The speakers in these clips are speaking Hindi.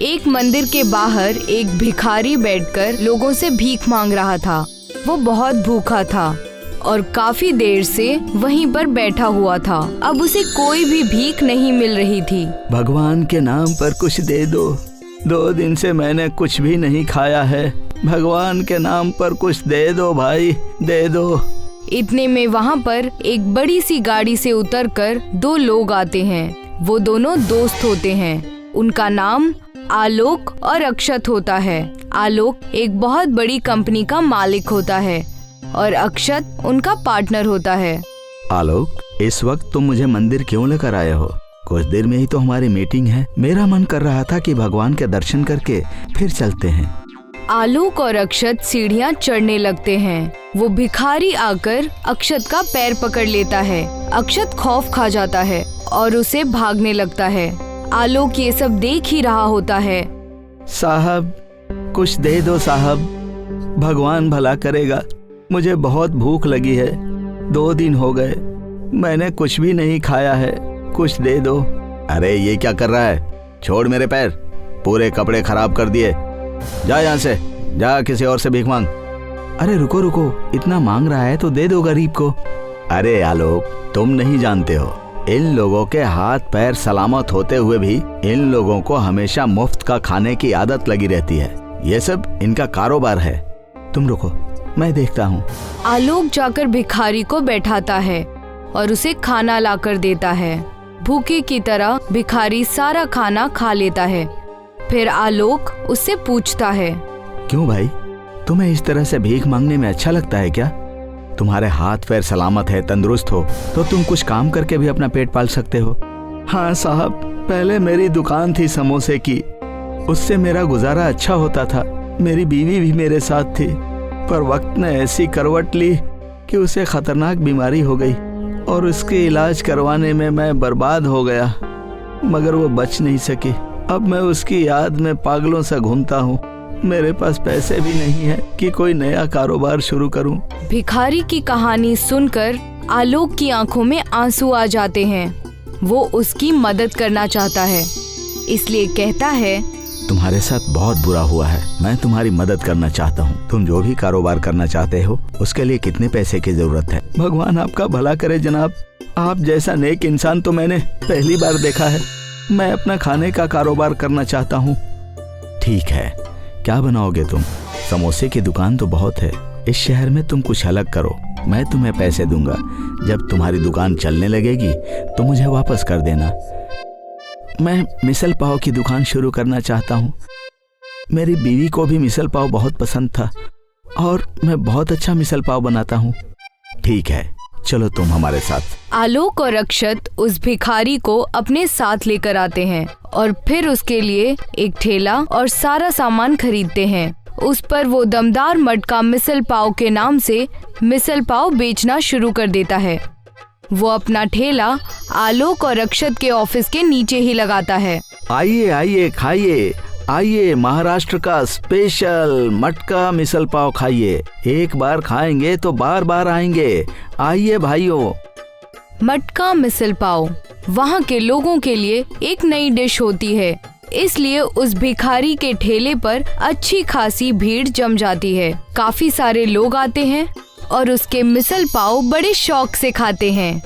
एक मंदिर के बाहर एक भिखारी बैठकर लोगों से भीख मांग रहा था। वो बहुत भूखा था और काफी देर से वहीं पर बैठा हुआ था। अब उसे कोई भी भीख नहीं मिल रही थी। भगवान के नाम पर कुछ दे दो, 2 दिन से मैंने कुछ भी नहीं खाया है। भगवान के नाम पर कुछ दे दो भाई, दे दो। इतने में वहाँ पर एक बड़ी सी गाड़ी से उतरकर 2 लोग आते हैं। वो दोनों दोस्त होते हैं। उनका नाम आलोक और अक्षत होता है। आलोक एक बहुत बड़ी कंपनी का मालिक होता है और अक्षत उनका पार्टनर होता है। आलोक, इस वक्त तुम मुझे मंदिर क्यों लेकर आए हो? कुछ देर में ही तो हमारी मीटिंग है। मेरा मन कर रहा था कि भगवान के दर्शन करके फिर चलते हैं। आलोक और अक्षत सीढ़ियाँ चढ़ने लगते हैं। वो भिखारी आकर अक्षत का पैर पकड़ लेता है। अक्षत खौफ खा जाता है और उसे भागने लगता है। आलोक ये सब देख ही रहा होता है। साहब, कुछ दे दो साहब, भगवान भला करेगा। मुझे बहुत भूख लगी है, 2 दिन हो गए, मैंने कुछ भी नहीं खाया है, कुछ दे दो। अरे ये क्या कर रहा है? छोड़ मेरे पैर, पूरे कपड़े खराब कर दिए। जा यहाँ से, जा किसी और से भीख मांग। अरे रुको रुको, इतना मांग रहा है तो दे दो गरीब को। अरे आलोक, तुम नहीं जानते हो, इन लोगों के हाथ पैर सलामत होते हुए भी इन लोगों को हमेशा मुफ्त का खाने की आदत लगी रहती है। ये सब इनका कारोबार है। तुम रुको, मैं देखता हूँ। आलोक जाकर भिखारी को बैठाता है और उसे खाना लाकर देता है। भूखे की तरह भिखारी सारा खाना खा लेता है। फिर आलोक उससे पूछता है, क्यों भाई, तुम्हें इस तरह से भीख मांगने में अच्छा लगता है क्या? तुम्हारे हाथ पैर सलामत है, तंदुरुस्त हो तो तुम कुछ काम करके भी अपना पेट पाल सकते हो। हाँ साहब, पहले मेरी दुकान थी समोसे की, उससे मेरा गुजारा अच्छा होता था। मेरी बीवी भी मेरे साथ थी, पर वक्त ने ऐसी करवट ली कि उसे खतरनाक बीमारी हो गई और उसके इलाज करवाने में मैं बर्बाद हो गया, मगर वो बच नहीं सकी। अब मैं उसकी याद में पागलों सा घूमता हूँ। मेरे पास पैसे भी नहीं है कि कोई नया कारोबार शुरू करूं। भिखारी की कहानी सुनकर आलोक की आंखों में आंसू आ जाते हैं। वो उसकी मदद करना चाहता है, इसलिए कहता है, तुम्हारे साथ बहुत बुरा हुआ है, मैं तुम्हारी मदद करना चाहता हूँ। तुम जो भी कारोबार करना चाहते हो उसके लिए कितने पैसे की जरूरत है? भगवान आपका भला करे जनाब, आप जैसा नेक इंसान तो मैंने पहली बार देखा है। मैं अपना खाने का कारोबार करना चाहता हूँ। ठीक है, क्या बनाओगे तुम? समोसे की दुकान तो बहुत है, इस शहर में तुम कुछ अलग करो। मैं तुम्हें पैसे दूंगा, जब तुम्हारी दुकान चलने लगेगी तो मुझे वापस कर देना। मैं मिसल पाव की दुकान शुरू करना चाहता हूँ। मेरी बीवी को भी मिसल पाव बहुत पसंद था और मैं बहुत अच्छा मिसल पाव बनाता हूँ। ठीक है, चलो तुम हमारे साथ। आलोक और अक्षत उस भिखारी को अपने साथ लेकर आते हैं और फिर उसके लिए एक ठेला और सारा सामान खरीदते हैं। उस पर वो दमदार मटका मिसल पाव के नाम से मिसल पाव बेचना शुरू कर देता है। वो अपना ठेला आलोक और अक्षत के ऑफिस के नीचे ही लगाता है। आइए आइए, खाइए, आइए, महाराष्ट्र का स्पेशल मटका मिसल पाव खाइए। एक बार खाएंगे तो बार बार आएंगे। आइए भाइयों। मटका मिसल पाव वहाँ के लोगों के लिए एक नई डिश होती है, इसलिए उस भिखारी के ठेले पर अच्छी खासी भीड़ जम जाती है। काफी सारे लोग आते हैं और उसके मिसल पाव बड़े शौक से खाते हैं।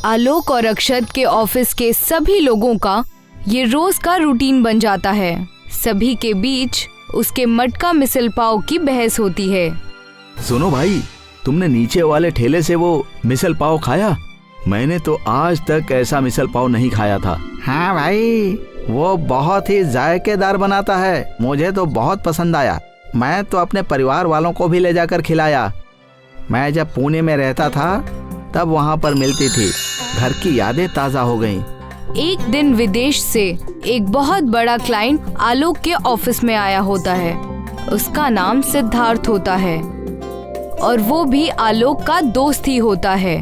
आलोक और अक्षत के ऑफिस के सभी लोगों का ये रोज का रूटीन बन जाता है। सभी के बीच उसके मटका मिसल पाव की बहस होती है। सुनो भाई, तुमने नीचे वाले ठेले से वो मिसल पाव खाया? मैंने तो आज तक ऐसा मिसल पाव नहीं खाया था। हाँ भाई, वो बहुत ही जायकेदार बनाता है, मुझे तो बहुत पसंद आया। मैं तो अपने परिवार वालों को भी ले जाकर खिलाया। मैं जब पुणे में रहता था तब वहाँ पर मिलती थी। घर की यादें ताज़ा हो गईं। एक दिन विदेश से एक बहुत बड़ा क्लाइंट आलोक के ऑफिस में आया होता है। उसका नाम सिद्धार्थ होता है और वो भी आलोक का दोस्त ही होता है।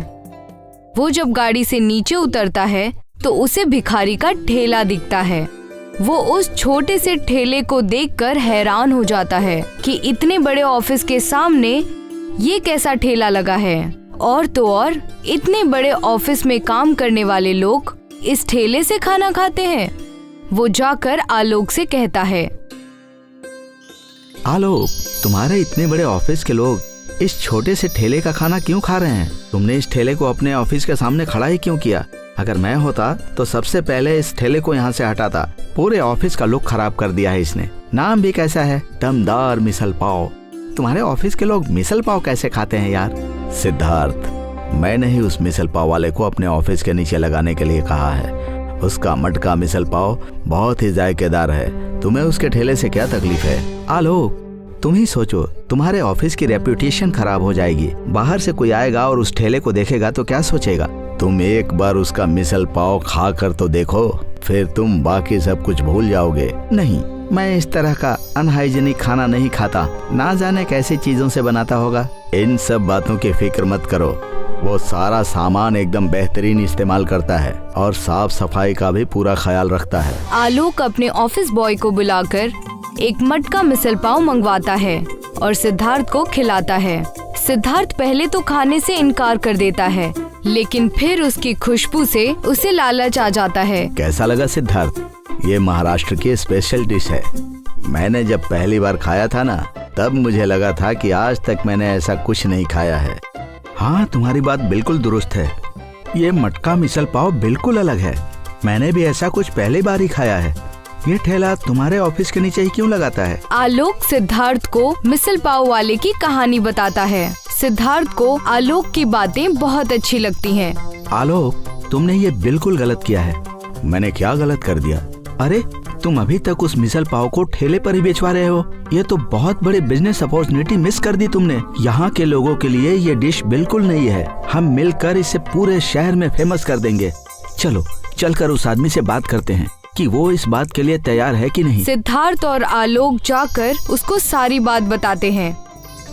वो जब गाड़ी से नीचे उतरता है तो उसे भिखारी का ठेला दिखता है। वो उस छोटे से ठेले को देखकर हैरान हो जाता है कि इतने बड़े ऑफिस के सामने ये कैसा ठेला लगा है। और तो और इतने बड़े ऑफिस में काम करने वाले लोग इस ठेले से खाना खाते हैं। वो जाकर आलोक से कहता है, आलोक, तुम्हारे इतने बड़े ऑफिस के लोग इस छोटे से ठेले का खाना क्यों खा रहे हैं? तुमने इस ठेले को अपने ऑफिस के सामने खड़ा ही क्यों किया? अगर मैं होता तो सबसे पहले इस ठेले को यहाँ से हटाता। पूरे ऑफिस का लुक खराब कर दिया है इसने। नाम भी कैसा है, दमदार मिसल पाव। तुम्हारे ऑफिस के लोग मिसल पाव कैसे खाते हैं यार? सिद्धार्थ, मैंने ही उस मिसल पाव वाले को अपने ऑफिस के नीचे लगाने के लिए कहा है। उसका मटका मिसल पाव बहुत ही जायकेदार है। तुम्हें उसके ठेले से क्या तकलीफ है? आलोक, तुम ही सोचो, तुम्हारे ऑफिस की रेप्यूटेशन खराब हो जाएगी। बाहर से कोई आएगा और उस ठेले को देखेगा तो क्या सोचेगा? तुम एक बार उसका मिसल पाव खा कर तो देखो, फिर तुम बाकी सब कुछ भूल जाओगे। नहीं, मैं इस तरह का अनहाइजीनिक खाना नहीं खाता। ना जाने कैसी चीजों से बनाता होगा। इन सब बातों की फिक्र मत करो। वो सारा सामान एकदम बेहतरीन इस्तेमाल करता है और साफ सफाई का भी पूरा ख्याल रखता है। आलोक अपने ऑफिस बॉय को बुलाकर एक मटका मिसल पाव मंगवाता है और सिद्धार्थ को खिलाता है। सिद्धार्थ पहले तो खाने से इनकार कर देता है, लेकिन फिर उसकी खुशबू से उसे लालच आ जाता है। कैसा लगा सिद्धार्थ? ये महाराष्ट्र की स्पेशल डिश है। मैंने जब पहली बार खाया था ना, तब मुझे लगा था कि आज तक मैंने ऐसा कुछ नहीं खाया है। हाँ, तुम्हारी बात बिल्कुल दुरुस्त है। ये मटका मिसल पाव बिल्कुल अलग है। मैंने भी ऐसा कुछ पहली बार ही खाया है। ये ठेला तुम्हारे ऑफिस के नीचे ही क्यों लगाता है? आलोक सिद्धार्थ को मिसल पाव वाले की कहानी बताता है। सिद्धार्थ को आलोक की बातें बहुत अच्छी लगती हैं। आलोक, तुमने ये बिल्कुल गलत किया है। मैंने क्या गलत कर दिया? अरे, तुम अभी तक उस मिसल पाव को ठेले पर ही बेचवा रहे हो। ये तो बहुत बड़ी बिजनेस अपॉर्चुनिटी मिस कर दी तुमने। यहाँ के लोगों के लिए ये डिश बिल्कुल नहीं है। हम मिलकर इसे पूरे शहर में फेमस कर देंगे। चलो, चलकर उस आदमी से बात करते हैं कि वो इस बात के लिए तैयार है कि नहीं। सिद्धार्थ और आलोक जाकर उसको सारी बात बताते हैं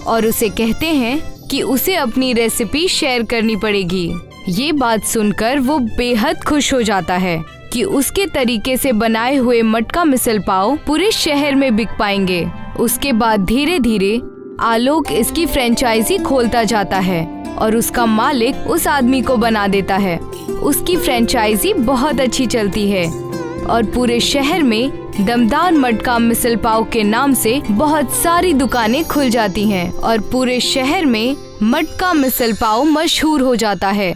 और उसे कहते हैं कि उसे अपनी रेसिपी शेयर करनी पड़ेगी। ये बात सुनकर वो बेहद खुश हो जाता है कि उसके तरीके से बनाए हुए मटका मिसल पाव पूरे शहर में बिक पाएंगे। उसके बाद धीरे धीरे आलोक इसकी फ्रेंचाइजी खोलता जाता है और उसका मालिक उस आदमी को बना देता है। उसकी फ्रेंचाइजी बहुत अच्छी चलती है और पूरे शहर में दमदार मटका मिसल पाव के नाम से बहुत सारी दुकानें खुल जाती हैं और पूरे शहर में मटका मिसल पाव मशहूर हो जाता है।